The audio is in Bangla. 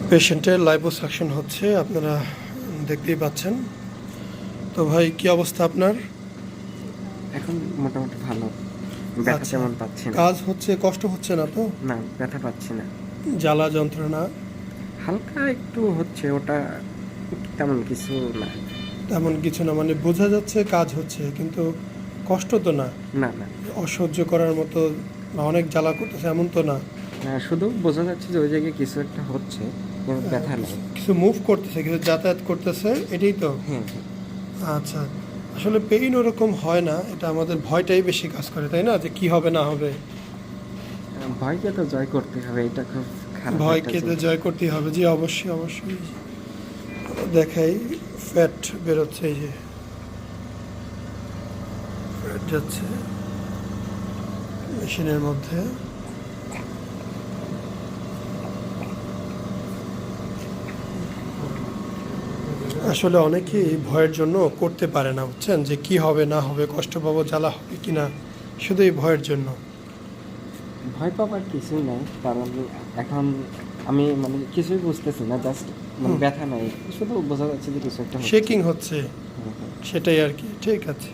পেশেন্টের লাইপোসাকশন হচ্ছে, আপনারা দেখতেই পাচ্ছেন। তো ভাই কি অবস্থা আপনার? এখন মোটামুটি ভালো। ব্যথা আচ্ছা, তেমন পাচ্ছি না। কাজ হচ্ছে, কষ্ট হচ্ছে না তো? না, ব্যথা পাচ্ছি না। জ্বালা যন্ত্রণা হালকা একটু হচ্ছে, ওটা তেমন কিছু না। তেমন কিছু না, মানে বোঝা যাচ্ছে কাজ হচ্ছে, কিন্তু কষ্ট তো না, না, না। অসহ্য করার মতো বা অনেক জ্বালা করতেছে এমন তো না। শুধু বোঝা যাচ্ছে যে ওই জায়গায় কিছু একটা হচ্ছে, কিন্তু ব্যথা নেই। কিছু মুভ করতেছে, কিছু যাতায়াত করতেছে, এটাই তো। হ্যাঁ, হ্যাঁ। আচ্ছা, আসলে পেইন ওরকম হয় না, এটা আমাদের ভয়টাই বেশি কাজ করে, তাই না? যে কি হবে না হবে। ভয়কে তো জয় করতে হবে, এটা খুব খারাপ একটা ভয়কে তো জিনিস। জয় করতেই হবে, জি অবশ্যই অবশ্যই। দেখাই, ফ্যাট বেরোচ্ছে, এই যে ফ্যাট যাচ্ছে মেশিনের মধ্যে। আসলে অনেকেই ভয়ের জন্য করতে পারে না, বুঝছেন, যে কি হবে না হবে, কষ্ট পাবো, জ্বালা হবে কি না, শুধু এই ভয়ের জন্য। ভয় পাবার কিছুই নাই, কারণ এখন আমি মানে কিছুই বুঝতেছি না, জাস্ট মানে ব্যথা নাই, শুধু বোঝা যাচ্ছে যে কিছু একটা হচ্ছে। শেকিং হচ্ছে, হ্যাঁ, হ্যাঁ। সেটাই আর কি। ঠিক আছে।